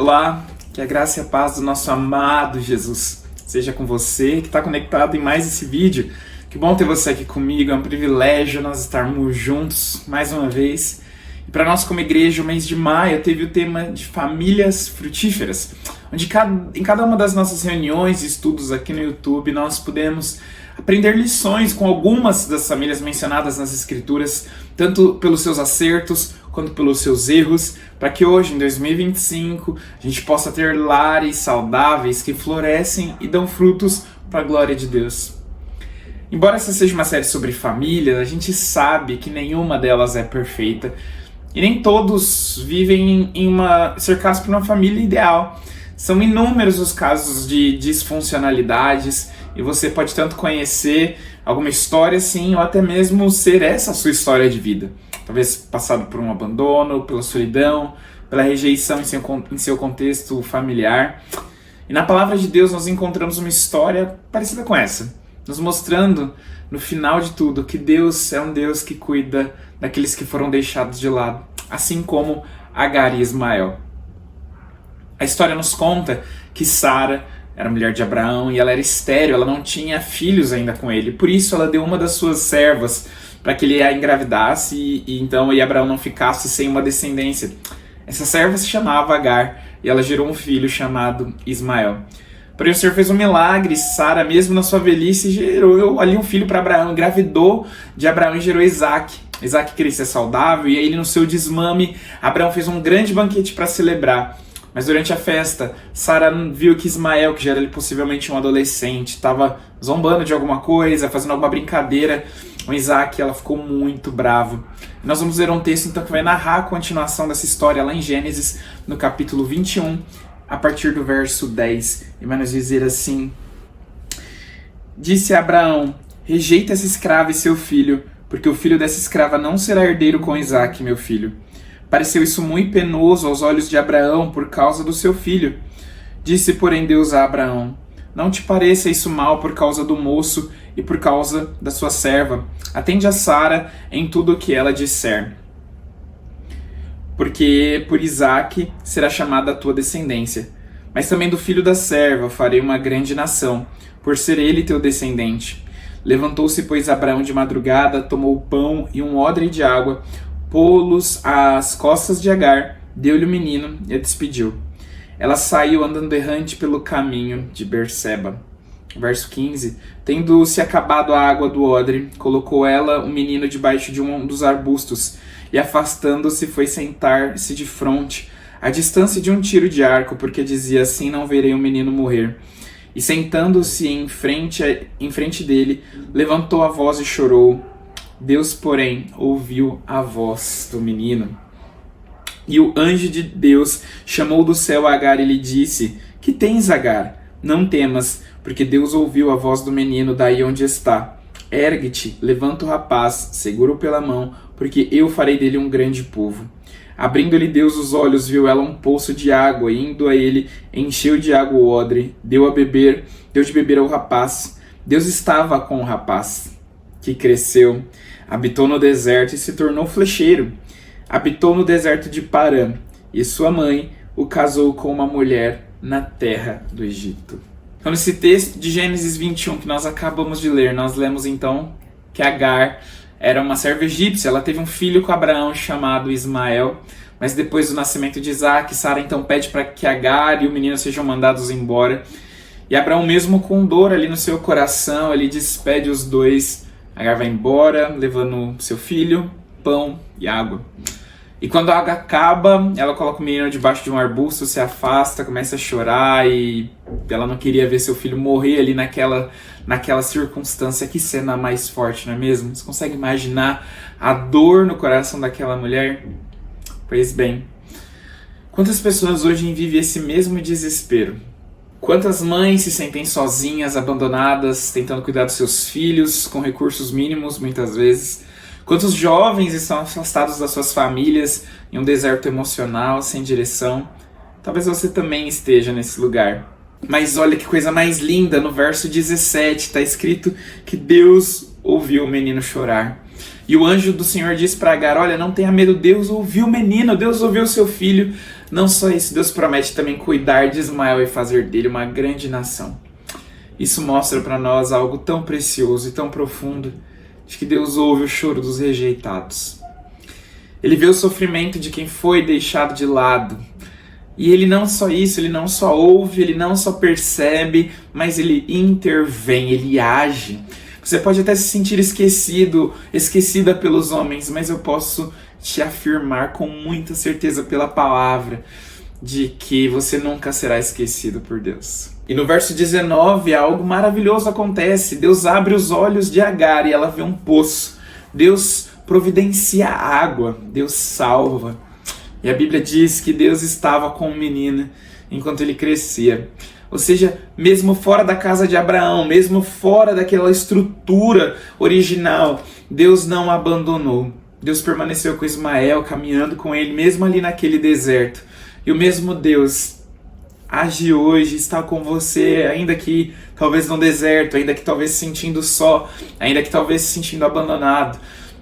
Olá, que a graça e a paz do nosso amado Jesus seja com você que está conectado em mais esse vídeo. Que bom ter você aqui comigo, é um privilégio nós estarmos juntos mais uma vez. E para nós como igreja, o mês de maio teve o tema de famílias frutíferas, onde em cada uma das nossas reuniões e estudos aqui no YouTube nós pudemos aprender lições com algumas das famílias mencionadas nas Escrituras, tanto pelos seus acertos quanto pelos seus erros, para que hoje, em 2025, a gente possa ter lares saudáveis que florescem e dão frutos para a glória de Deus. Embora essa seja uma série sobre família, a gente sabe que nenhuma delas é perfeita e nem todos vivem cercados por uma família ideal. São inúmeros os casos de disfuncionalidades e você pode tanto conhecer alguma história assim, ou até mesmo ser essa a sua história de vida. Talvez passado por um abandono, pela solidão, pela rejeição em seu contexto familiar. E na palavra de Deus nós encontramos uma história parecida com essa, nos mostrando no final de tudo que Deus é um Deus que cuida daqueles que foram deixados de lado, assim como Agar e Ismael. A história nos conta que Sara era mulher de Abraão e ela era estéril, ela não tinha filhos ainda com ele. Por isso ela deu uma das suas servas para que ele a engravidasse e Abraão não ficasse sem uma descendência. Essa serva se chamava Agar e ela gerou um filho chamado Ismael. Porém o Senhor fez um milagre, Sara mesmo na sua velhice gerou ali um filho para Abraão, engravidou de Abraão e gerou Isaac. Isaac crescia saudável e aí no seu desmame Abraão fez um grande banquete para celebrar. Mas durante a festa, Sara viu que Ismael, que já era possivelmente um adolescente, estava zombando de alguma coisa, fazendo alguma brincadeira com Isaac, e ela ficou muito brava. Nós vamos ver um texto então que vai narrar a continuação dessa história lá em Gênesis, no capítulo 21, a partir do verso 10. E vai nos dizer assim: Disse a Abraão: rejeita essa escrava e seu filho, porque o filho dessa escrava não será herdeiro com Isaac, meu filho. Pareceu isso muito penoso aos olhos de Abraão por causa do seu filho. Disse, porém, Deus a Abraão: não te pareça isso mal por causa do moço e por causa da sua serva. Atende a Sara em tudo o que ela disser. Porque por Isaac será chamada a tua descendência. Mas também do filho da serva farei uma grande nação, por ser ele teu descendente. Levantou-se, pois, Abraão de madrugada, tomou pão e um odre de água, pô-los às costas de Agar, deu-lhe o menino e a despediu. Ela saiu andando errante pelo caminho de Berseba. Verso 15. Tendo-se acabado a água do odre, colocou ela o menino debaixo de um dos arbustos, e afastando-se foi sentar-se de fronte, à distância de um tiro de arco, porque dizia: assim não verei o menino morrer. E sentando-se em frente dele, levantou a voz e chorou. Deus, porém, ouviu a voz do menino. E o anjo de Deus chamou do céu Agar e lhe disse: que tens, Agar? Não temas, porque Deus ouviu a voz do menino daí onde está. Ergue-te, levanta o rapaz, segura-o pela mão, porque eu farei dele um grande povo. Abrindo-lhe Deus os olhos, viu ela um poço de água, e indo a ele, encheu de água o odre, deu de beber ao rapaz. Deus estava com o rapaz, que cresceu, habitou no deserto e se tornou flecheiro. Habitou no deserto de Parã, e sua mãe o casou com uma mulher na terra do Egito. Então, nesse texto de Gênesis 21 que nós acabamos de ler, nós lemos então que Agar era uma serva egípcia. Ela teve um filho com Abraão chamado Ismael, mas depois do nascimento de Isaac, Sara então pede para que Agar e o menino sejam mandados embora. E Abraão, mesmo com dor ali no seu coração, ele despede os dois. Agar vai embora, levando seu filho, pão e água. E quando a água acaba, ela coloca o menino debaixo de um arbusto, se afasta, começa a chorar e ela não queria ver seu filho morrer ali naquela circunstância. Que cena mais forte, não é mesmo? Você consegue imaginar a dor no coração daquela mulher? Pois bem, quantas pessoas hoje vivem esse mesmo desespero? Quantas mães se sentem sozinhas, abandonadas, tentando cuidar dos seus filhos, com recursos mínimos muitas vezes? Quantos jovens estão afastados das suas famílias, em um deserto emocional, sem direção? Talvez você também esteja nesse lugar. Mas olha que coisa mais linda, no verso 17 está escrito que Deus ouviu o menino chorar. E o anjo do Senhor disse para Agar, olha, não tenha medo, Deus ouviu o menino, Deus ouviu o seu filho. Não só isso, Deus promete também cuidar de Ismael e fazer dele uma grande nação. Isso mostra para nós algo tão precioso e tão profundo, de que Deus ouve o choro dos rejeitados. Ele vê o sofrimento de quem foi deixado de lado. E ele não só isso, ele não só ouve, ele não só percebe, mas ele intervém, ele age. Você pode até se sentir esquecida pelos homens, mas eu posso te afirmar com muita certeza pela palavra de que você nunca será esquecido por Deus. E no verso 19, algo maravilhoso acontece. Deus abre os olhos de Agar e ela vê um poço. Deus providencia água, Deus salva. E a Bíblia diz que Deus estava com o menino enquanto ele crescia. Ou seja, mesmo fora da casa de Abraão, mesmo fora daquela estrutura original, Deus não abandonou. Deus permaneceu com Ismael, caminhando com ele, mesmo ali naquele deserto. E o mesmo Deus age hoje, está com você, ainda que talvez no deserto, ainda que talvez se sentindo só, ainda que talvez se sentindo abandonado.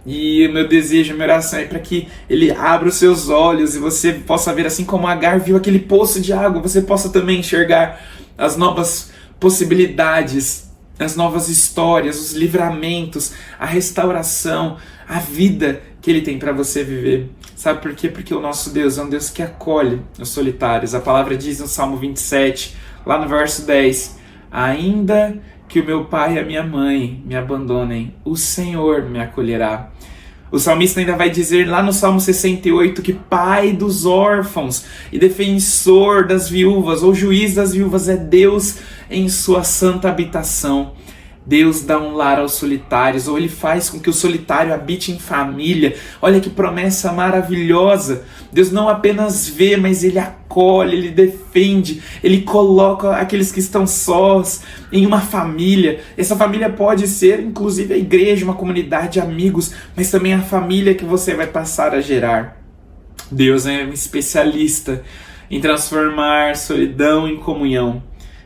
E o meu desejo, a minha oração é para que Ele abra os seus olhos e você possa ver, assim como Agar viu aquele poço de água, você possa também enxergar as novas possibilidades, as novas histórias, os livramentos, a restauração, a vida que Ele tem para você viver. Sabe por quê? Porque o nosso Deus é um Deus que acolhe os solitários. A palavra diz no Salmo 27, lá no verso 10, ainda que o meu pai e a minha mãe me abandonem, o Senhor me acolherá. O salmista ainda vai dizer lá no Salmo 68 que pai dos órfãos e defensor das viúvas, ou juiz das viúvas, é Deus em sua santa habitação. Deus dá um lar aos solitários, ou Ele faz com que o solitário habite em família. Olha que promessa maravilhosa. Deus não apenas vê, mas Ele acolhe, Ele defende, Ele coloca aqueles que estão sós em uma família. Essa família pode ser, inclusive, a igreja, uma comunidade de amigos, mas também a família que você vai passar a gerar. Deus é um especialista em transformar solidão em comunhão.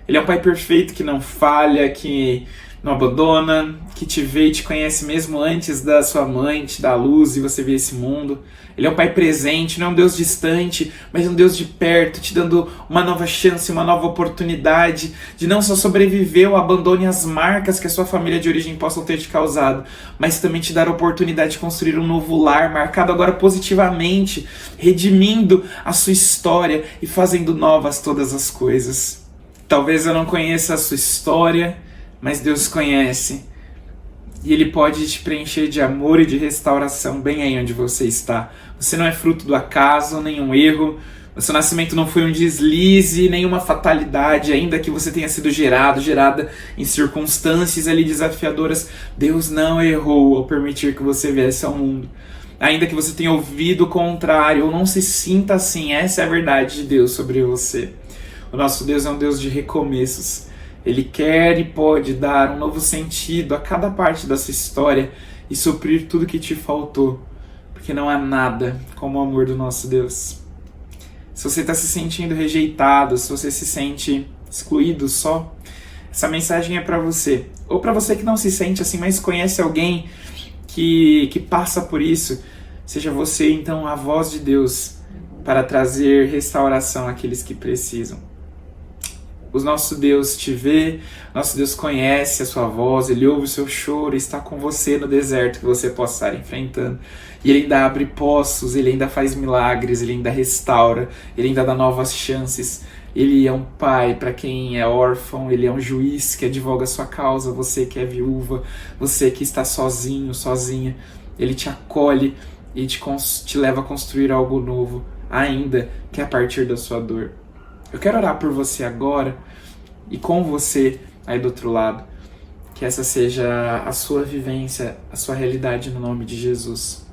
Ele é um Pai perfeito que não falha, que não abandona, que te vê e te conhece mesmo antes da sua mãe te dar luz e você ver esse mundo. Ele é um Pai presente, não é um Deus distante, mas um Deus de perto, te dando uma nova chance, uma nova oportunidade de não só sobreviver ou abandone as marcas que a sua família de origem possam ter te causado, mas também te dar a oportunidade de construir um novo lar, marcado agora positivamente, redimindo a sua história e fazendo novas todas as coisas. Talvez eu não conheça a sua história, mas Deus conhece, e Ele pode te preencher de amor e de restauração bem aí onde você está. Você não é fruto do acaso, nenhum erro, o seu nascimento não foi um deslize, nenhuma fatalidade, ainda que você tenha sido gerada em circunstâncias ali desafiadoras. Deus não errou ao permitir que você viesse ao mundo. Ainda que você tenha ouvido o contrário, ou não se sinta assim, essa é a verdade de Deus sobre você. O nosso Deus é um Deus de recomeços. Ele quer e pode dar um novo sentido a cada parte da sua história e suprir tudo que te faltou, porque não há nada como o amor do nosso Deus. Se você está se sentindo rejeitado, se você se sente excluído só, essa mensagem é para você. Ou para você que não se sente assim, mas conhece alguém que passa por isso, seja você então a voz de Deus para trazer restauração àqueles que precisam. O nosso Deus te vê, nosso Deus conhece a sua voz, Ele ouve o seu choro, está com você no deserto que você possa estar enfrentando. E Ele ainda abre poços, Ele ainda faz milagres, Ele ainda restaura, Ele ainda dá novas chances. Ele é um pai para quem é órfão, Ele é um juiz que advoga a sua causa, você que é viúva, você que está sozinho, sozinha. Ele te acolhe e te leva a construir algo novo, ainda que a partir da sua dor. Eu quero orar por você agora e com você aí do outro lado. Que essa seja a sua vivência, a sua realidade no nome de Jesus.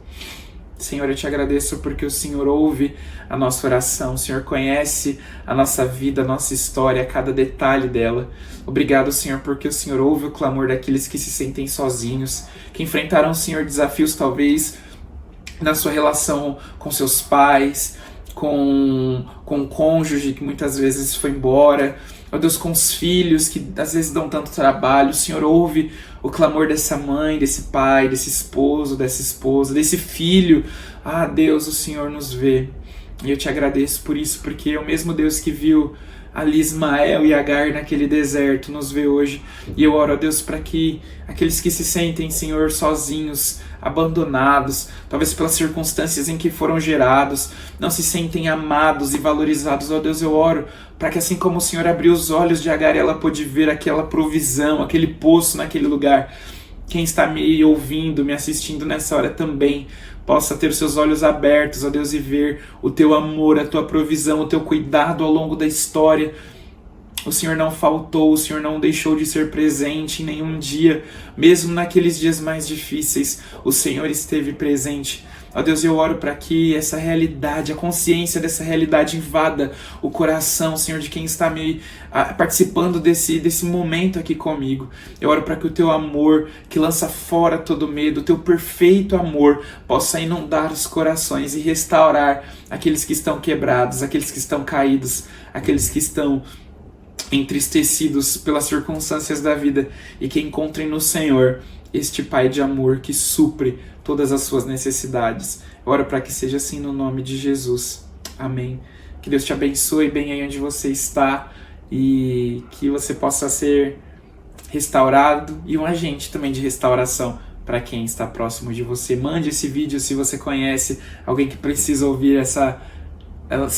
Senhor, eu te agradeço porque o Senhor ouve a nossa oração. O Senhor conhece a nossa vida, a nossa história, cada detalhe dela. Obrigado, Senhor, porque o Senhor ouve o clamor daqueles que se sentem sozinhos, que enfrentaram, Senhor, desafios talvez na sua relação com seus pais, com o cônjuge que muitas vezes foi embora, ó Deus, com os filhos que às vezes dão tanto trabalho. O Senhor ouve o clamor dessa mãe, desse pai, desse esposo, dessa esposa, desse filho. Ah, Deus, o Senhor nos vê. E eu te agradeço por isso, porque é o mesmo Deus que viu ali Ismael e Agar naquele deserto nos vê hoje. E eu oro a Deus para que aqueles que se sentem, Senhor, sozinhos, abandonados, talvez pelas circunstâncias em que foram gerados, não se sentem amados e valorizados, ó Deus, eu oro para que assim como o Senhor abriu os olhos de Agar, ela pôde ver aquela provisão, aquele poço naquele lugar. Quem está me ouvindo, me assistindo nessa hora também possa ter os seus olhos abertos, ó Deus, e ver o teu amor, a tua provisão, o teu cuidado ao longo da história. O Senhor não faltou, o Senhor não deixou de ser presente em nenhum dia, mesmo naqueles dias mais difíceis, o Senhor esteve presente. Ó Deus, eu oro para que essa realidade, a consciência dessa realidade invada o coração, Senhor, de quem está participando desse momento aqui comigo. Eu oro para que o teu amor, que lança fora todo medo, o teu perfeito amor, possa inundar os corações e restaurar aqueles que estão quebrados, aqueles que estão caídos, aqueles que estão entristecidos pelas circunstâncias da vida, e que encontrem no Senhor este Pai de amor que supre todas as suas necessidades. Eu oro para que seja assim no nome de Jesus. Amém. Que Deus te abençoe bem aí onde você está e que você possa ser restaurado e um agente também de restauração para quem está próximo de você. Mande esse vídeo se você conhece alguém que precisa ouvir essa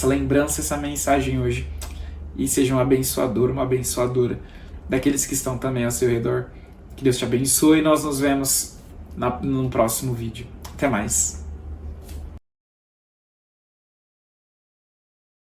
lembrança, essa mensagem hoje. E seja um abençoador, uma abençoadora daqueles que estão também ao seu redor. Que Deus te abençoe e nós nos vemos no próximo vídeo. Até mais.